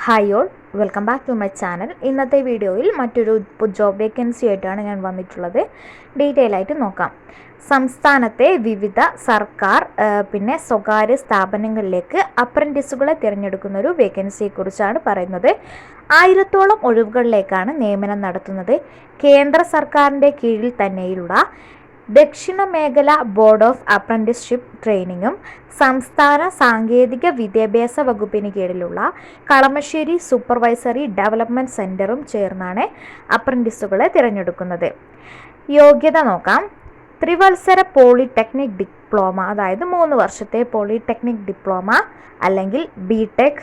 Hi all, welcome back to my channel. ഇന്നത്തെ വീഡിയോയിൽ മറ്റൊരു ജോബ് വേക്കൻസി ആയിട്ടാണ് ഞാൻ വന്നിട്ടുള്ളത്. ഡീറ്റെയിൽ ആയിട്ട് നോക്കാം. സംസ്ഥാനത്തെ വിവിധ സർക്കാർ പിന്നെ സ്വകാര്യ സ്ഥാപനങ്ങളിലേക്ക് അപ്രൻറ്റീസുകളെ തിരഞ്ഞെടുക്കുന്ന ഒരു വേക്കൻസിയെക്കുറിച്ചാണ് പറയുന്നത്. 1000-ഓളം ഒഴിവുകളിലേക്കാണ് നിയമനം നടത്തുന്നത്. കേന്ദ്ര സർക്കാരിൻ്റെ കീഴിൽ തന്നെയുള്ള ദക്ഷിണ മേഖല ബോർഡ് ഓഫ് അപ്രന്റീസ്ഷിപ്പ് ട്രെയിനിങ്ങും സംസ്ഥാന സാങ്കേതിക വിദ്യാഭ്യാസ വകുപ്പിന് കീഴിലുള്ള കളമശ്ശേരി സൂപ്പർവൈസറി ഡെവലപ്മെൻറ്റ് സെൻറ്ററും ചേർന്നാണ് അപ്രന്റീസുകളെ തിരഞ്ഞെടുക്കുന്നത്. യോഗ്യത നോക്കാം. ത്രിവത്സര പോളിടെക്നിക് ഡിപ്ലോമ, അതായത് 3 വർഷത്തെ പോളിടെക്നിക് ഡിപ്ലോമ, അല്ലെങ്കിൽ ബി.ടെക്,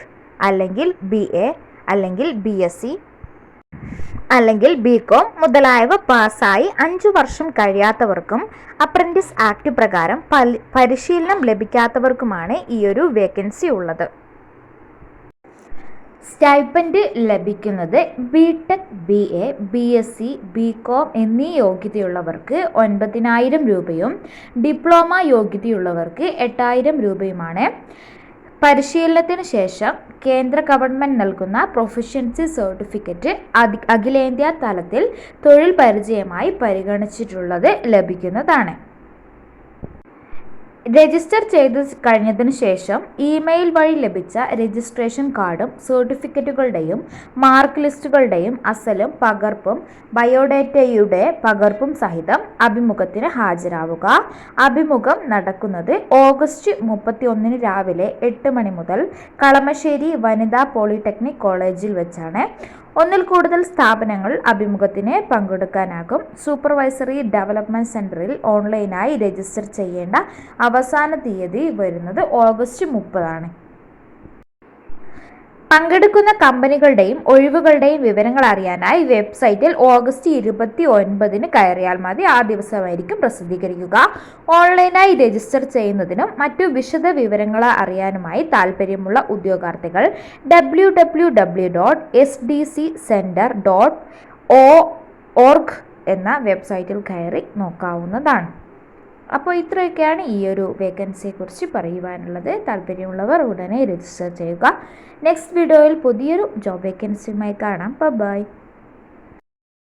അല്ലെങ്കിൽ BA, അല്ലെങ്കിൽ BSc, അല്ലെങ്കിൽ ബികോം മുതലായവ പാസ്സായി 5 വർഷം കഴിയാത്തവർക്കും അപ്രന്റീസ് ആക്ട് പ്രകാരം പരിശീലനം ലഭിക്കാത്തവർക്കുമാണ് ഈ ഒരു വേക്കൻസി ഉള്ളത്. സ്റ്റൈപ്പൻഡ് ലഭിക്കുന്നത് ബി.ടെക്, BA, BSc, ബികോം എന്നീ യോഗ്യതയുള്ളവർക്ക് 9,000 രൂപയും ഡിപ്ലോമ യോഗ്യതയുള്ളവർക്ക് 8,000 രൂപയുമാണ്. പരിശീലനത്തിന് ശേഷം കേന്ദ്ര ഗവൺമെൻറ് നൽകുന്ന പ്രൊഫഷൻസി സർട്ടിഫിക്കറ്റ് അഖിലേന്ത്യാ തലത്തിൽ തൊഴിൽ പരിചയമായി പരിഗണിച്ചിട്ടുള്ളത് ലഭിക്കുന്നതാണ്. രജിസ്റ്റർ ചെയ്ത് കഴിഞ്ഞതിന് ശേഷം ഇമെയിൽ വഴി ലഭിച്ച രജിസ്ട്രേഷൻ കാർഡും സർട്ടിഫിക്കറ്റുകളുടെയും മാർക്ക് ലിസ്റ്റുകളുടെയും അസലും പകർപ്പും ബയോഡേറ്റയുടെ പകർപ്പും സഹിതം അഭിമുഖത്തിന് ഹാജരാവുക. അഭിമുഖം നടക്കുന്നത് ഓഗസ്റ്റ് 31 രാവിലെ 8 മണി മുതൽ കളമശ്ശേരി വനിതാ പോളിടെക്നിക് കോളേജിൽ വെച്ചാണ്. 1-ൽ കൂടുതൽ സ്ഥാപനങ്ങൾ അഭിമുഖത്തിന് പങ്കെടുക്കാനാകും. സൂപ്പർവൈസറി ഡെവലപ്മെൻറ്റ് സെൻറ്ററിൽ ഓൺലൈനായി രജിസ്റ്റർ ചെയ്യേണ്ട അവസാന തീയതി വരുന്നത് ഓഗസ്റ്റ് 30 ആണ്. പങ്കെടുക്കുന്ന കമ്പനികളുടെയും ഒഴിവുകളുടെയും വിവരങ്ങൾ അറിയാനായി വെബ്സൈറ്റിൽ ഓഗസ്റ്റ് 29 കയറിയാൽ മതി. ആ ദിവസമായിരിക്കും പ്രസിദ്ധീകരിക്കുക. ഓൺലൈനായി രജിസ്റ്റർ ചെയ്യുന്നതിനും മറ്റു വിശദ വിവരങ്ങൾ അറിയാനുമായി താൽപ്പര്യമുള്ള ഉദ്യോഗാർത്ഥികൾ www.sdccenter.org എന്ന വെബ്സൈറ്റിൽ കയറി നോക്കാവുന്നതാണ്. അപ്പോൾ ഇത്രയൊക്കെയാണ് ഈ ഒരു വേക്കൻസിയെക്കുറിച്ച് പറയുവാനുള്ളത്. താല്പര്യമുള്ളവർ ഉടനെ രജിസ്റ്റർ ചെയ്യുക. നെക്സ്റ്റ് വീഡിയോയിൽ പുതിയൊരു ജോബ് വേക്കൻസിയുമായി കാണാം. ബൈ.